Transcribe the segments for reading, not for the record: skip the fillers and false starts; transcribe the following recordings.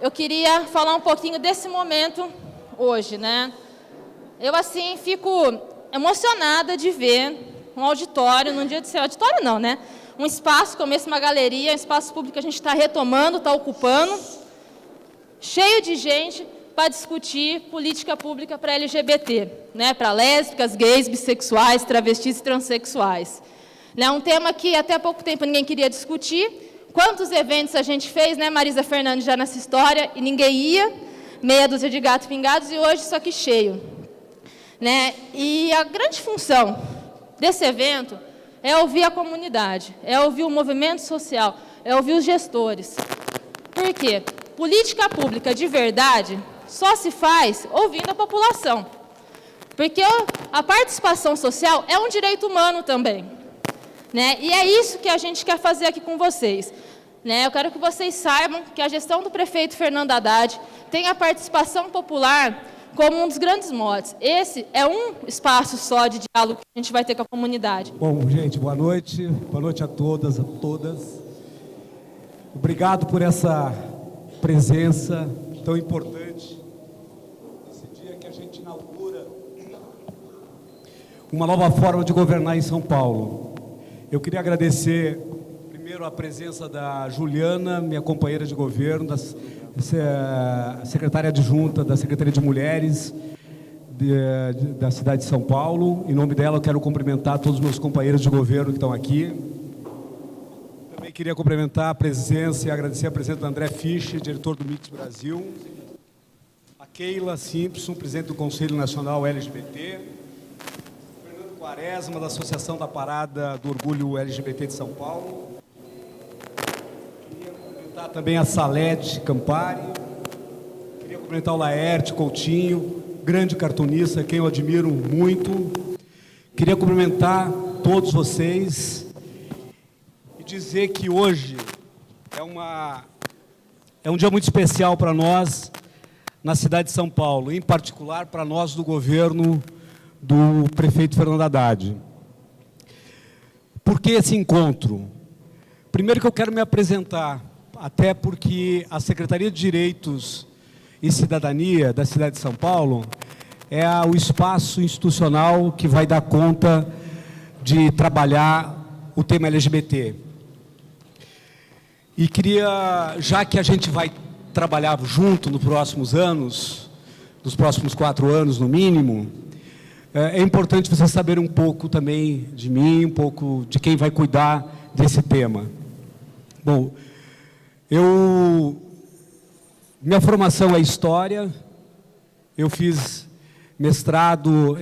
eu queria falar um pouquinho desse momento hoje, né? Eu, assim, fico emocionada de ver um auditório, num dia de ser auditório não, né? Um espaço, como esse, uma galeria, um espaço público que a gente está retomando, está ocupando, cheio de gente para discutir política pública para LGBT, né? Para lésbicas, gays, bissexuais, travestis e transexuais. É um tema que até pouco tempo ninguém queria discutir. Quantos eventos a gente fez, né, Marisa Fernandes, já nessa história, e ninguém ia, meia dúzia de gatos pingados, e hoje isso aqui cheio. Né? E a grande função desse evento é ouvir a comunidade, é ouvir o movimento social, é ouvir os gestores. Por quê? Política pública de verdade só se faz ouvindo a população. Porque a participação social é um direito humano também. Né? E é isso que a gente quer fazer aqui com vocês. Né? Eu quero que vocês saibam que a gestão do prefeito Fernando Haddad tem a participação popular como um dos grandes motes. Esse é um espaço só de diálogo que a gente vai ter com a comunidade. Bom, gente, boa noite a todas, a todas. Obrigado por essa presença tão importante, nesse dia que a gente inaugura uma nova forma de governar em São Paulo. Eu queria agradecer, primeiro, a presença da Juliana, minha companheira de governo, secretária adjunta da Secretaria de Mulheres da cidade de São Paulo. Em nome dela, eu quero cumprimentar todos os meus companheiros de governo que estão aqui. Também queria cumprimentar a presença e agradecer a presença do André Fischer, diretor do Mix Brasil, a Keila Simpson, presidente do Conselho Nacional LGBT, Quaresma, da Associação da Parada do Orgulho LGBT de São Paulo. Queria cumprimentar também a Salete Campari. Queria cumprimentar o Laerte Coutinho, grande cartunista, quem eu admiro muito. Queria cumprimentar todos vocês e dizer que hoje é um dia muito especial para nós na cidade de São Paulo, em particular para nós do governo do prefeito Fernando Haddad. Por que esse encontro? Primeiro que eu quero me apresentar, até porque a Secretaria de Direitos e Cidadania da cidade de São Paulo é o espaço institucional que vai dar conta de trabalhar o tema LGBT. E queria, já que a gente vai trabalhar junto nos próximos anos, nos próximos 4 anos no mínimo, é importante vocês saberem um pouco também de mim, um pouco de quem vai cuidar desse tema. Bom, minha formação é História, eu fiz mestrado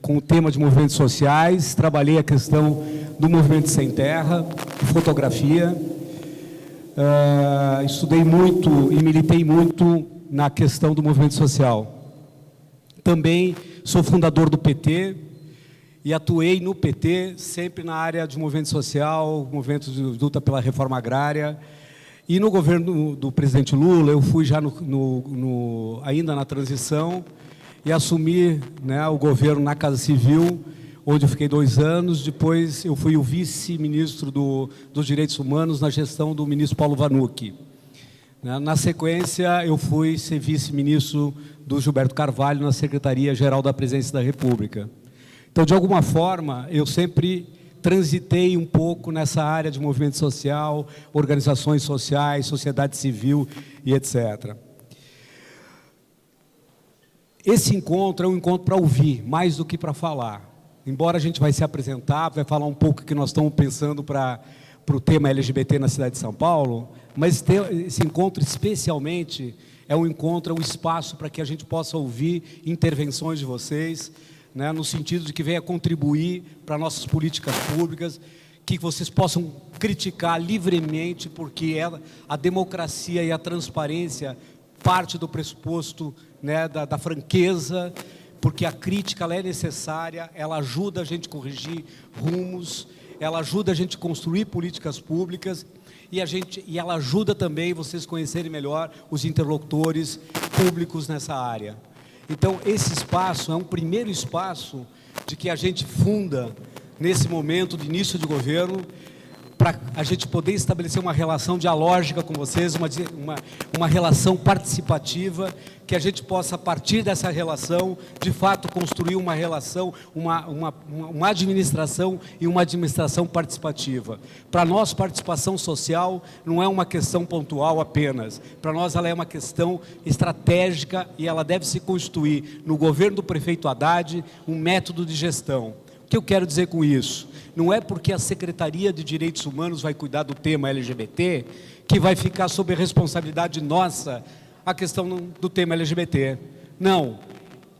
com o tema de movimentos sociais, trabalhei a questão do movimento sem terra, fotografia, estudei muito e militei muito na questão do movimento social. Também sou fundador do PT e atuei no PT sempre na área de movimento social, movimento de luta pela reforma agrária. E no governo do presidente Lula, eu fui já ainda na transição e assumi, né, o governo na Casa Civil, onde eu fiquei 2 anos. Depois eu fui o vice-ministro dos Direitos Humanos na gestão do ministro Paulo Vanucchi. Na sequência, eu fui ser vice-ministro do Gilberto Carvalho na Secretaria-Geral da Presidência da República. Então, de alguma forma, eu sempre transitei um pouco nessa área de movimento social, organizações sociais, sociedade civil e etc. Esse encontro é um encontro para ouvir, mais do que para falar. Embora a gente vai se apresentar, vai falar um pouco o que nós estamos pensando para o tema LGBT na cidade de São Paulo, mas esse encontro especialmente é um encontro, é um espaço para que a gente possa ouvir intervenções de vocês, né, no sentido de que venha contribuir para nossas políticas públicas, que vocês possam criticar livremente, porque a democracia e a transparência parte do pressuposto, né, da franqueza, porque a crítica ela é necessária, ela ajuda a gente a corrigir rumos, ela ajuda a gente a construir políticas públicas e ela ajuda também vocês conhecerem melhor os interlocutores públicos nessa área. Então, esse espaço é um primeiro espaço de que a gente funda, nesse momento de início de governo, para a gente poder estabelecer uma relação dialógica com vocês, uma relação participativa, que a gente possa, a partir dessa relação, de fato, construir uma relação, uma administração e uma administração participativa. Para nós, participação social não é uma questão pontual apenas. Para nós, ela é uma questão estratégica e ela deve se constituir, no governo do prefeito Haddad, um método de gestão. O que eu quero dizer com isso? Não é porque a Secretaria de Direitos Humanos vai cuidar do tema LGBT que vai ficar sob responsabilidade nossa a questão do tema LGBT. Não.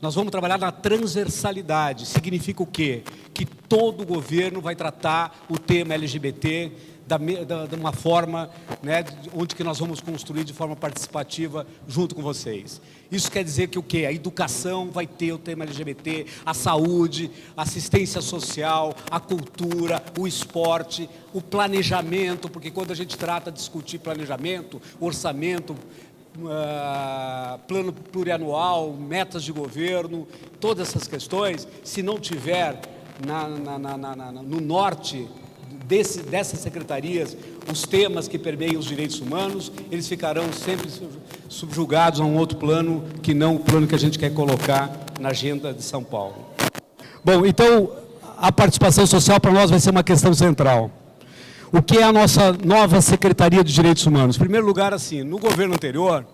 Nós vamos trabalhar na transversalidade. Significa o quê? Que todo o governo vai tratar o tema LGBT de uma forma, né, onde que nós vamos construir de forma participativa junto com vocês. Isso quer dizer que o quê? A educação vai ter o tema LGBT, a saúde, a assistência social, a cultura, o esporte, o planejamento, porque quando a gente trata de discutir planejamento, orçamento, plano plurianual, metas de governo, todas essas questões, se não tiver no norte dessas secretarias os temas que permeiam os direitos humanos, eles ficarão sempre subjugados a um outro plano, que não o plano que a gente quer colocar na agenda de São Paulo. Bom, então, a participação social para nós vai ser uma questão central. O que é a nossa nova Secretaria de Direitos Humanos? Em primeiro lugar, assim, no governo anterior,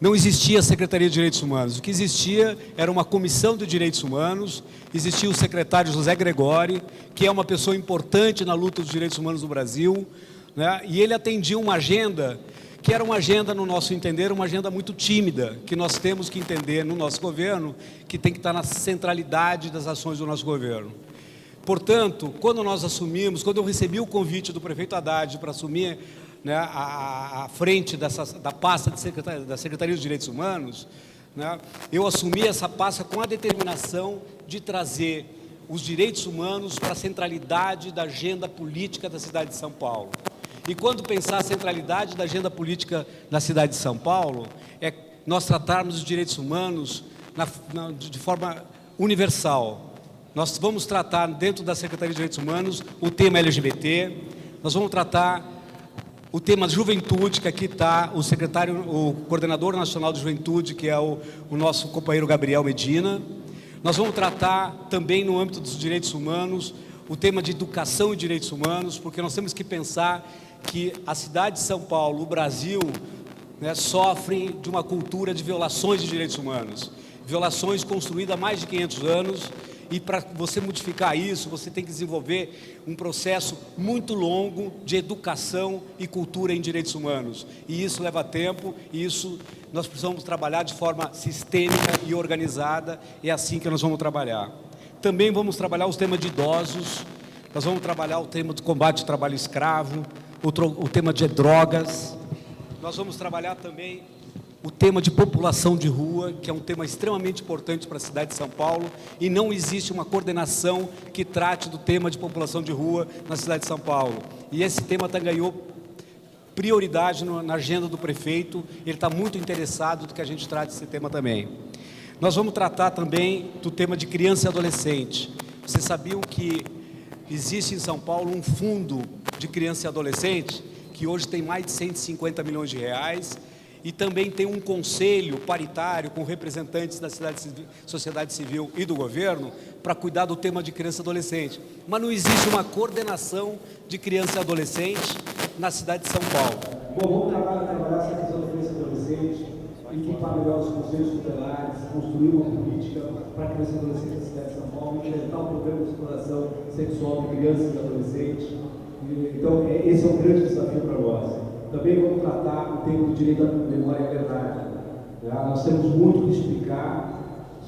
não existia a Secretaria de Direitos Humanos. O que existia era uma comissão de direitos humanos, existia o secretário José Gregori, que é uma pessoa importante na luta dos direitos humanos no Brasil, né? E ele atendia uma agenda, que era uma agenda, no nosso entender, uma agenda muito tímida, que nós temos que entender no nosso governo, que tem que estar na centralidade das ações do nosso governo. Portanto, quando nós assumimos, quando eu recebi o convite do prefeito Haddad para assumir, né, a frente da pasta da Secretaria dos Direitos Humanos, né, eu assumi essa pasta com a determinação de trazer os direitos humanos para a centralidade da agenda política da cidade de São Paulo. E quando pensar a centralidade da agenda política na cidade de São Paulo, é nós tratarmos os direitos humanos de forma universal. Nós vamos tratar, dentro da Secretaria de Direitos Humanos, o tema LGBT, nós vamos tratar o tema juventude, que aqui está o coordenador nacional de juventude, que é o nosso companheiro Gabriel Medina. Nós vamos tratar também, no âmbito dos direitos humanos, o tema de educação e direitos humanos, porque nós temos que pensar que a cidade de São Paulo, o Brasil, né, sofre de uma cultura de violações de direitos humanos. Violações construídas há mais de 500 anos, e para você modificar isso, você tem que desenvolver um processo muito longo de educação e cultura em direitos humanos. E isso leva tempo, e isso nós precisamos trabalhar de forma sistêmica e organizada, é assim que nós vamos trabalhar. Também vamos trabalhar os temas de idosos, nós vamos trabalhar o tema do combate ao trabalho escravo, o tema de drogas, nós vamos trabalhar também o tema de população de rua, que é um tema extremamente importante para a cidade de São Paulo, e não existe uma coordenação que trate do tema de população de rua na cidade de São Paulo. E esse tema ganhou prioridade na agenda do prefeito, ele está muito interessado do que a gente trate esse tema também. Nós vamos tratar também do tema de criança e adolescente. Vocês sabiam que existe em São Paulo um fundo de criança e adolescente, que hoje tem mais de 150 milhões de reais, e também tem um conselho paritário com representantes da sociedade civil e do governo para cuidar do tema de criança e adolescente. Mas não existe uma coordenação de criança e adolescente na cidade de São Paulo. Bom, vamos trabalhar essa questão da criança e adolescente, equipar melhor os conselhos tutelares, construir uma política para a criança e adolescente na cidade de São Paulo, implementar um programa de exploração sexual de crianças e adolescentes. Então, esse é um grande desafio para nós. Também vamos tratar o tema do direito à memória e à verdade. Nós temos muito que explicar,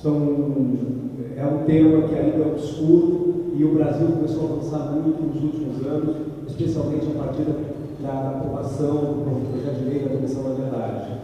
é um tema que ainda é obscuro e o Brasil começou a avançar muito nos últimos anos, especialmente a partir da aprovação do projeto de lei da Comissão da Verdade.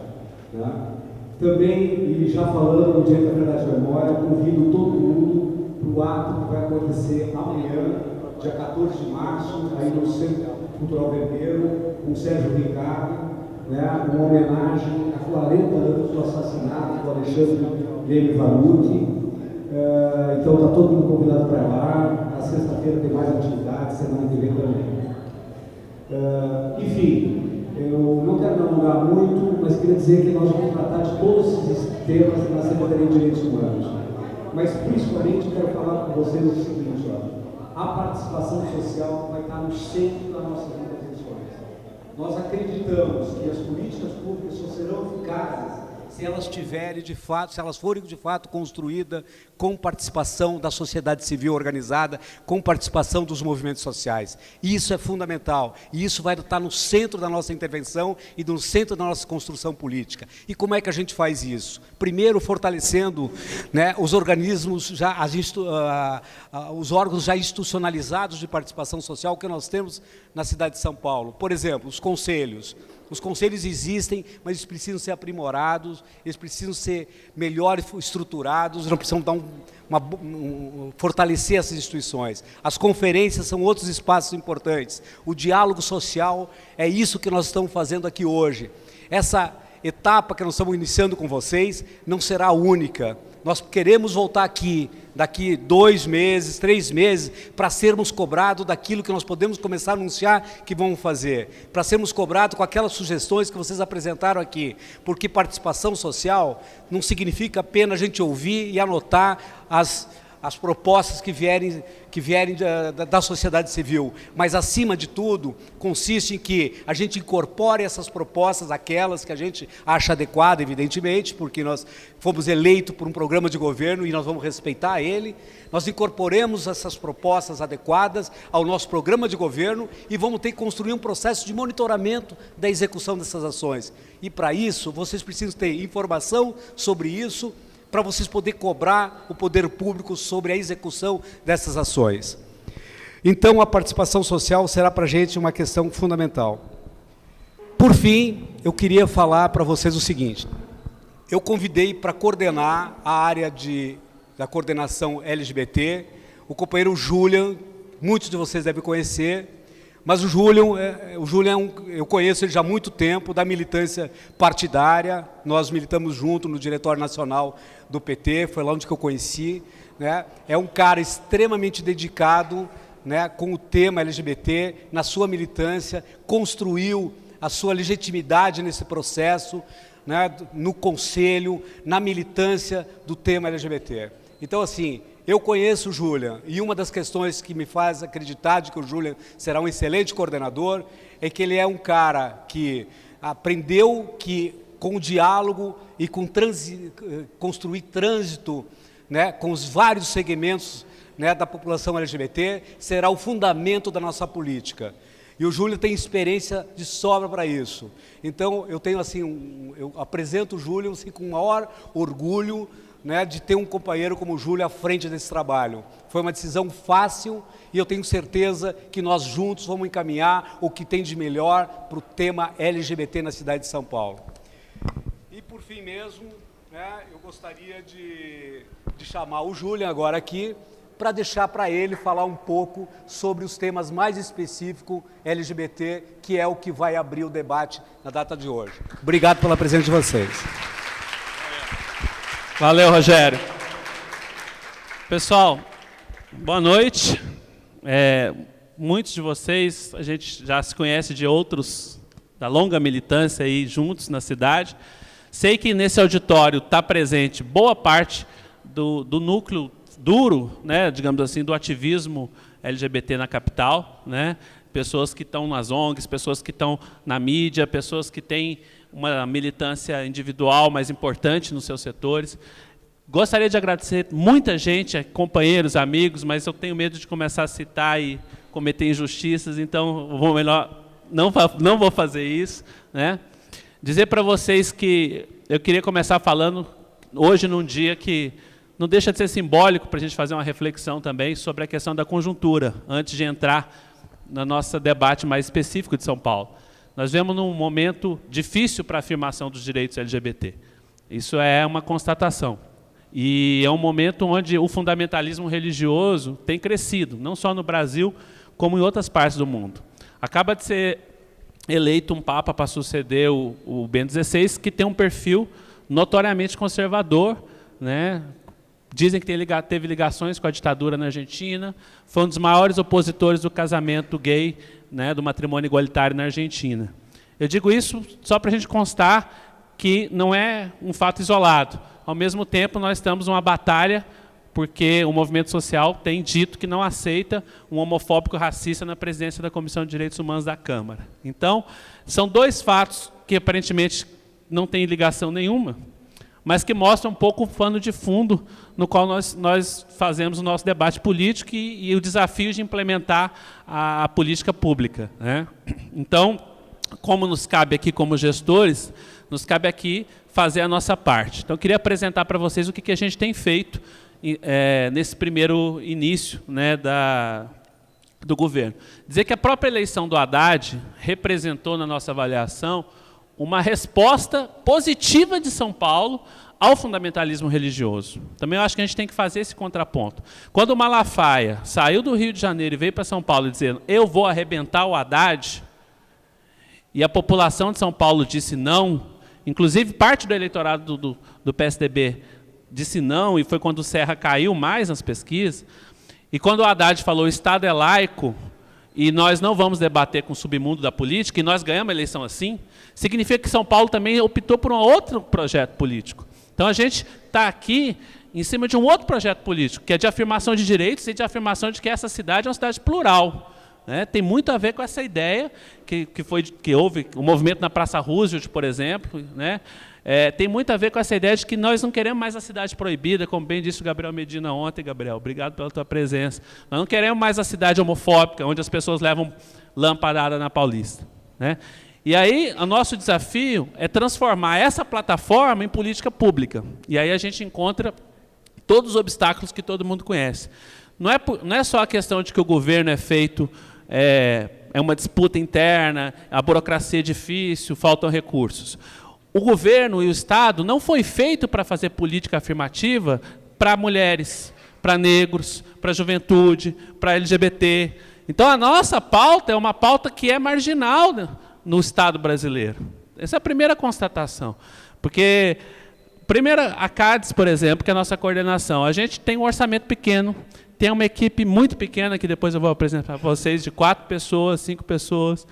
Também, e já falando do direito à verdade e à memória, convido todo mundo para o ato que vai acontecer amanhã, dia 14 de março, aí no Centro Cultural Vergueiro, com Sérgio Ricardo, né, uma homenagem a 40 anos do assassinato do Alexandre Leme Vanucci. Então está todo mundo convidado para lá. Na sexta-feira tem mais atividades, semana que vem também. Enfim, eu não quero me alongar muito, mas queria dizer que nós vamos tratar de todos esses temas na Secretaria de Direitos Humanos. Mas, principalmente, quero falar com vocês o seguinte, a participação social vai estar no centro da nossa vida das eleições. Nós acreditamos que as políticas públicas só serão eficazes se elas tiverem de fato, se elas forem de fato construídas com participação da sociedade civil organizada, com participação dos movimentos sociais. Isso é fundamental, e isso vai estar no centro da nossa intervenção e no centro da nossa construção política. E como é que a gente faz isso? Primeiro, fortalecendo, né, os organismos, os órgãos já institucionalizados de participação social que nós temos na cidade de São Paulo. Por exemplo, os conselhos. Os conselhos existem, mas eles precisam ser aprimorados, eles precisam ser melhor estruturados, nós precisamos dar fortalecer essas instituições. As conferências são outros espaços importantes. O diálogo social é isso que nós estamos fazendo aqui hoje. Essa etapa que nós estamos iniciando com vocês não será a única. Nós queremos voltar aqui, daqui 2 meses, 3 meses, para sermos cobrados daquilo que nós podemos começar a anunciar que vamos fazer, para sermos cobrados com aquelas sugestões que vocês apresentaram aqui, porque participação social não significa apenas a gente ouvir e anotar as propostas que vierem da sociedade civil, mas, acima de tudo, consiste em que a gente incorpore essas propostas, aquelas que a gente acha adequada, evidentemente, porque nós fomos eleitos por um programa de governo e nós vamos respeitar ele, nós incorporemos essas propostas adequadas ao nosso programa de governo e vamos ter que construir um processo de monitoramento da execução dessas ações. E, para isso, vocês precisam ter informação sobre isso, para vocês poderem cobrar o poder público sobre a execução dessas ações. Então, a participação social será para a gente uma questão fundamental. Por fim, eu queria falar para vocês o seguinte: eu convidei para coordenar a área da coordenação LGBT o companheiro Julian, muitos de vocês devem conhecer, mas o Julian eu conheço ele já há muito tempo, da militância partidária, nós militamos junto no Diretório Nacional do PT, foi lá onde que eu conheci, né? É um cara extremamente dedicado, né, com o tema LGBT, na sua militância, construiu a sua legitimidade nesse processo, né, no conselho, na militância do tema LGBT. Então, assim, eu conheço o Julian, e uma das questões que me faz acreditar de que o Julian será um excelente coordenador é que ele é um cara que aprendeu que, com o diálogo e com construir trânsito, né, com os vários segmentos, né, da população LGBT, será o fundamento da nossa política. E o Júlio tem experiência de sobra para isso. Então, eu tenho assim, eu apresento o Júlio assim, com o maior orgulho, né, de ter um companheiro como o Júlio à frente desse trabalho. Foi uma decisão fácil e eu tenho certeza que nós juntos vamos encaminhar o que tem de melhor para o tema LGBT na cidade de São Paulo. E, por fim mesmo, né, eu gostaria de chamar o Júlio agora aqui, para deixar para ele falar um pouco sobre os temas mais específicos LGBT, que é o que vai abrir o debate na data de hoje. Obrigado pela presença de vocês. Valeu, Rogério. Pessoal, boa noite. Muitos de vocês, a gente já se conhece de outros, da longa militância aí juntos na cidade. Sei que nesse auditório está presente boa parte do núcleo duro, né, digamos assim, do ativismo LGBT na capital, né? Pessoas que estão nas ONGs, pessoas que estão na mídia, pessoas que têm uma militância individual mais importante nos seus setores. Gostaria de agradecer muita gente, companheiros, amigos, mas eu tenho medo de começar a citar e cometer injustiças, então vou melhor não vou fazer isso, né? Dizer para vocês que eu queria começar falando hoje num dia que não deixa de ser simbólico para a gente fazer uma reflexão também sobre a questão da conjuntura, antes de entrar no nosso debate mais específico de São Paulo. Nós vemos num momento difícil para a afirmação dos direitos LGBT. Isso é uma constatação. E é um momento onde o fundamentalismo religioso tem crescido, não só no Brasil, como em outras partes do mundo. Acaba de ser eleito um Papa para suceder o Bento XVI, que tem um perfil notoriamente conservador, né? Dizem que teve ligações com a ditadura na Argentina, foi um dos maiores opositores do casamento gay né, do matrimônio igualitário na Argentina. Eu digo isso só para a gente constar que não é um fato isolado. Ao mesmo tempo, nós estamos numa batalha porque o movimento social tem dito que não aceita um homofóbico racista na presidência da Comissão de Direitos Humanos da Câmara. Então, são dois fatos que aparentemente não têm ligação nenhuma, mas que mostram um pouco o pano de fundo no qual nós fazemos o nosso debate político e o desafio de implementar a política pública, né? Então, como nos cabe aqui como gestores, nos cabe aqui fazer a nossa parte. Então, eu queria apresentar para vocês o que a gente tem feito nesse primeiro início, né, do governo. Dizer que a própria eleição do Haddad representou, na nossa avaliação, uma resposta positiva de São Paulo ao fundamentalismo religioso. Também eu acho que a gente tem que fazer esse contraponto. Quando o Malafaia saiu do Rio de Janeiro e veio para São Paulo dizendo eu vou arrebentar o Haddad, e a população de São Paulo disse não, inclusive parte do eleitorado do PSDB disse não, e foi quando o Serra caiu mais nas pesquisas, e quando o Haddad falou o Estado é laico, e nós não vamos debater com o submundo da política, e nós ganhamos a eleição assim, significa que São Paulo também optou por um outro projeto político. Então a gente está aqui em cima de um outro projeto político, que é de afirmação de direitos e de afirmação de que essa cidade é uma cidade plural. Né? Tem muito a ver com essa ideia que houve o movimento na Praça Roosevelt, por exemplo, né? Tem muito a ver com essa ideia de que nós não queremos mais a cidade proibida, como bem disse o Gabriel Medina ontem. Gabriel, obrigado pela tua presença. Nós não queremos mais a cidade homofóbica, onde as pessoas levam lampadada na Paulista. Né? E aí, o nosso desafio é transformar essa plataforma em política pública. E aí a gente encontra todos os obstáculos que todo mundo conhece. Não é só a questão de que o governo é feito, é uma disputa interna, a burocracia é difícil, faltam recursos. O governo e o Estado não foi feito para fazer política afirmativa para mulheres, para negros, para juventude, para LGBT. Então, a nossa pauta é uma pauta que é marginal no Estado brasileiro. Essa é a primeira constatação. Porque, a CADES, por exemplo, que é a nossa coordenação, a gente tem um orçamento pequeno, tem uma equipe muito pequena, que depois eu vou apresentar para vocês, de 4 pessoas, 5 pessoas.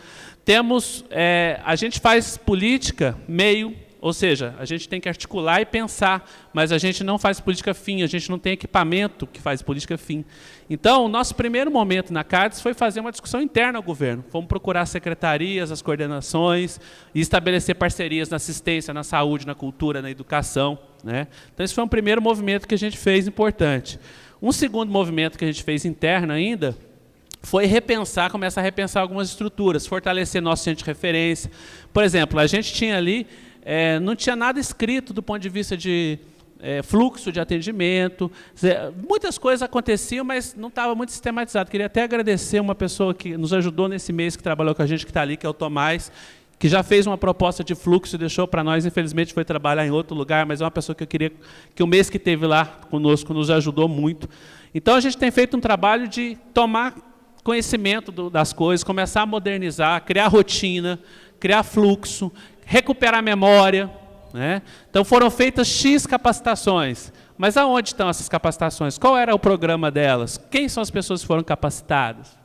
A gente faz política meio, ou seja, a gente tem que articular e pensar, mas a gente não faz política fim, a gente não tem equipamento que faz política fim. Então, o nosso primeiro momento na CADES foi fazer uma discussão interna ao governo. Fomos procurar as secretarias, as coordenações, e estabelecer parcerias na assistência, na saúde, na cultura, na educação. Né? Então, esse foi um primeiro movimento que a gente fez importante. Um segundo movimento que a gente fez interno ainda foi começar a repensar algumas estruturas, fortalecer nosso centro de referência. Por exemplo, a gente tinha ali, não tinha nada escrito do ponto de vista de fluxo de atendimento, muitas coisas aconteciam, mas não estava muito sistematizado. Queria até agradecer uma pessoa que nos ajudou nesse mês, que trabalhou com a gente, que está ali, que é o Tomás, que já fez uma proposta de fluxo e deixou para nós, infelizmente foi trabalhar em outro lugar, mas é uma pessoa que eu queria, que o mês que esteve lá conosco nos ajudou muito. Então, a gente tem feito um trabalho de tomar conhecimento das coisas, começar a modernizar, criar rotina, criar fluxo, recuperar a memória. Né? Então, foram feitas X capacitações. Mas aonde estão essas capacitações? Qual era o programa delas? Quem são as pessoas que foram capacitadas?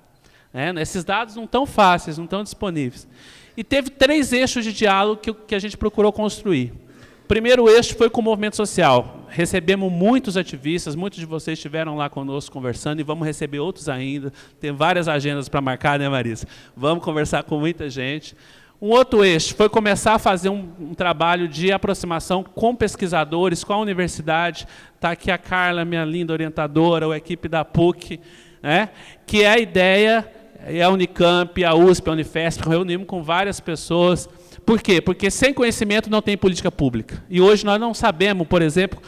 Esses dados não estão fáceis, não estão disponíveis. E teve 3 eixos de diálogo que a gente procurou construir. O primeiro eixo foi com o movimento social. Recebemos muitos ativistas, muitos de vocês estiveram lá conosco conversando, e vamos receber outros ainda. Tem várias agendas para marcar, né, Marisa? Vamos conversar com muita gente. Um outro eixo foi começar a fazer um trabalho de aproximação com pesquisadores, com a universidade. Está aqui a Carla, minha linda orientadora, a equipe da PUC, né? Que é a ideia, a Unicamp, a USP, a Unifesp, reunimos com várias pessoas. Por quê? Porque sem conhecimento não tem política pública. E hoje nós não sabemos, por exemplo,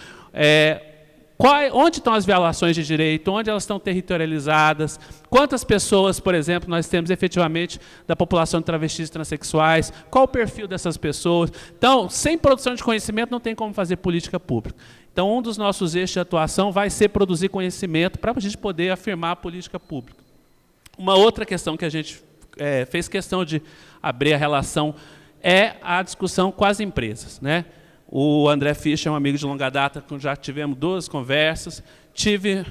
onde estão as violações de direito, onde elas estão territorializadas, quantas pessoas, por exemplo, nós temos efetivamente da população de travestis e transexuais, qual o perfil dessas pessoas. Então, sem produção de conhecimento não tem como fazer política pública. Então, um dos nossos eixos de atuação vai ser produzir conhecimento para a gente poder afirmar a política pública. Uma outra questão que a gente fez questão de abrir a relação é a discussão com as empresas. Né? O André Fischer é um amigo de longa data, já tivemos 2 conversas. Tive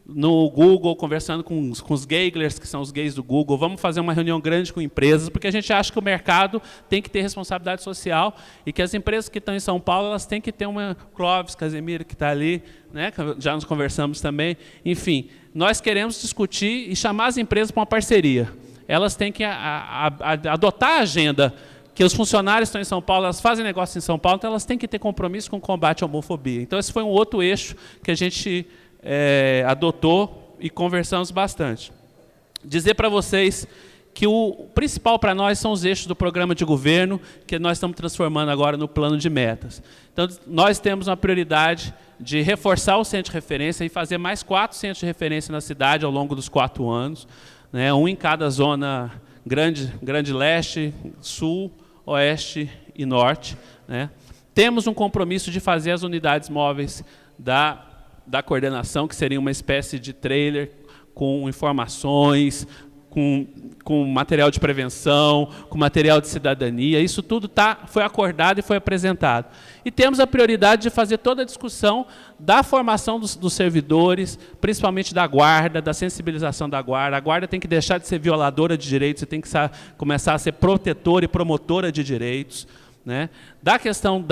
no Google, conversando com os Geiglers, que são os gays do Google. Vamos fazer uma reunião grande com empresas, porque a gente acha que o mercado tem que ter responsabilidade social e que as empresas que estão em São Paulo elas têm que ter uma... Clóvis, Casemiro, que está ali, né? Já nos conversamos também. Enfim, nós queremos discutir e chamar as empresas para uma parceria. Elas têm que adotar a agenda que os funcionários estão em São Paulo, elas fazem negócio em São Paulo, então elas têm que ter compromisso com o combate à homofobia. Então, esse foi um outro eixo que a gente adotou e conversamos bastante. Dizer para vocês que o principal para nós são os eixos do programa de governo, que nós estamos transformando agora no plano de metas. Então, nós temos uma prioridade de reforçar o centro de referência e fazer mais 4 centros de referência na cidade ao longo dos 4 anos, né, um em cada zona grande leste, sul, oeste e norte, né. Temos um compromisso de fazer as unidades móveis da coordenação, que seria uma espécie de trailer com informações, com material de prevenção, com material de cidadania. Isso tudo foi acordado e foi apresentado. E temos a prioridade de fazer toda a discussão da formação dos servidores, principalmente da guarda, da sensibilização da guarda. A guarda tem que deixar de ser violadora de direitos, tem que começar a ser protetora e promotora de direitos, né? Da questão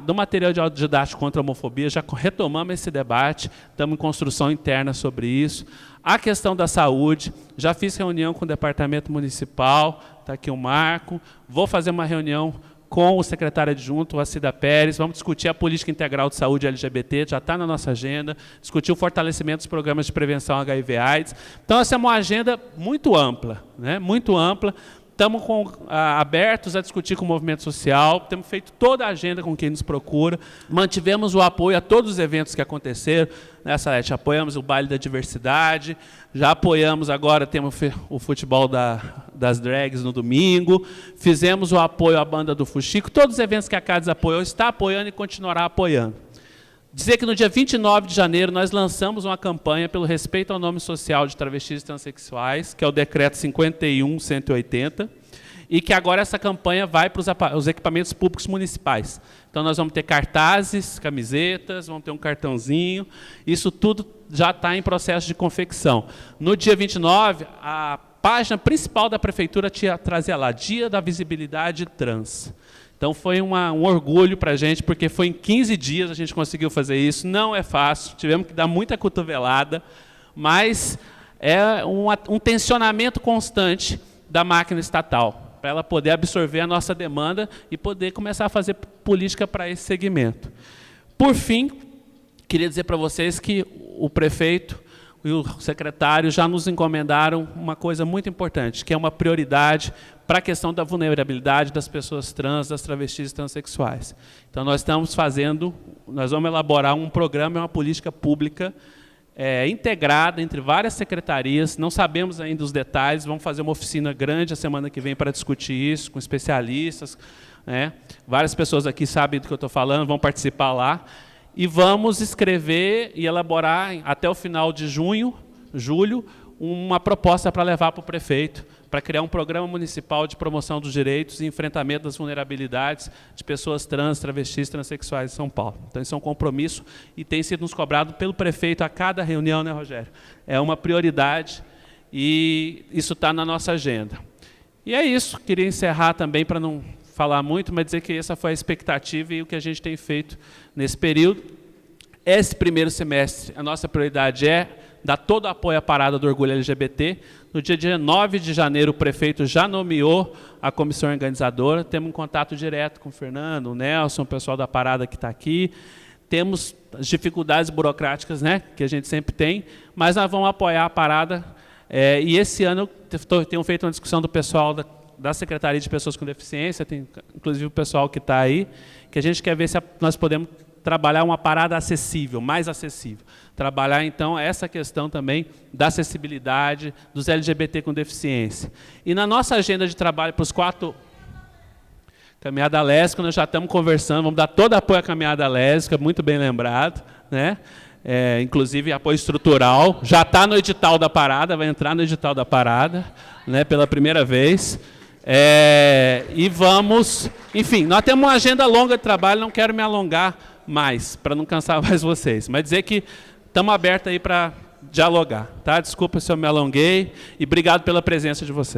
do material didático contra a homofobia, já retomamos esse debate, estamos em construção interna sobre isso. A questão da saúde, já fiz reunião com o departamento municipal, está aqui o Marco, vou fazer uma reunião com o secretário adjunto, o Cida Pérez, vamos discutir a política integral de saúde LGBT, já está na nossa agenda, discutir o fortalecimento dos programas de prevenção HIV/AIDS. Então, essa é uma agenda muito ampla, né? Muito ampla. Estamos abertos a discutir com o movimento social, temos feito toda a agenda com quem nos procura, mantivemos o apoio a todos os eventos que aconteceram, né, Salete? Apoiamos o Baile da Diversidade, já apoiamos agora, temos o futebol das drags no domingo, fizemos o apoio à banda do Fuxico, todos os eventos que a CADES apoiou, está apoiando e continuará apoiando. Dizer que no dia 29 de janeiro nós lançamos uma campanha pelo respeito ao nome social de travestis e transexuais, que é o decreto 51.180, e que agora essa campanha vai para os equipamentos públicos municipais. Então nós vamos ter cartazes, camisetas, vamos ter um cartãozinho, isso tudo já está em processo de confecção. No dia 29, a página principal da prefeitura trazia lá, Dia da Visibilidade Trans. Então, foi um orgulho para a gente, porque foi em 15 dias a gente conseguiu fazer isso. Não é fácil, tivemos que dar muita cotovelada, mas é um tensionamento constante da máquina estatal, para ela poder absorver a nossa demanda e poder começar a fazer política para esse segmento. Por fim, queria dizer para vocês que o prefeito e o secretário já nos encomendaram uma coisa muito importante, que é uma prioridade para a questão da vulnerabilidade das pessoas trans, das travestis e transexuais. Então, nós vamos elaborar um programa e uma política pública integrada entre várias secretarias, não sabemos ainda os detalhes, vamos fazer uma oficina grande a semana que vem para discutir isso, com especialistas, né? Várias pessoas aqui sabem do que eu estou falando, vão participar lá, e vamos escrever e elaborar, até o final de julho, uma proposta para levar para o prefeito, para criar um programa municipal de promoção dos direitos e enfrentamento das vulnerabilidades de pessoas trans, travestis, transexuais em São Paulo. Então, isso é um compromisso e tem sido nos cobrado pelo prefeito a cada reunião, né, Rogério? É uma prioridade e isso está na nossa agenda. E é isso, queria encerrar também para não falar muito, mas dizer que essa foi a expectativa e o que a gente tem feito nesse período. Esse primeiro semestre, a nossa prioridade é dar todo o apoio à parada do Orgulho LGBT. No dia 9 de janeiro, o prefeito já nomeou a comissão organizadora. Temos um contato direto com o Fernando, o Nelson, o pessoal da parada que está aqui. Temos as dificuldades burocráticas, né, que a gente sempre tem, mas nós vamos apoiar a parada. E esse ano eu tenho feito uma discussão do pessoal da Secretaria de Pessoas com Deficiência, tem inclusive o pessoal que está aí, que a gente quer ver se nós podemos trabalhar uma parada acessível, mais acessível. Trabalhar, então, essa questão também da acessibilidade dos LGBT com deficiência. E na nossa agenda de trabalho para os 4... Caminhada Lésbica, nós já estamos conversando, vamos dar todo apoio à Caminhada Lésbica, muito bem lembrado, né? Inclusive apoio estrutural, já está no edital da parada, vai entrar no edital da parada, né, pela primeira vez. E vamos... Enfim, nós temos uma agenda longa de trabalho, não quero me alongar mais, para não cansar mais vocês, mas dizer que estamos abertos aí para dialogar. Tá? Desculpa se eu me alonguei e obrigado pela presença de vocês.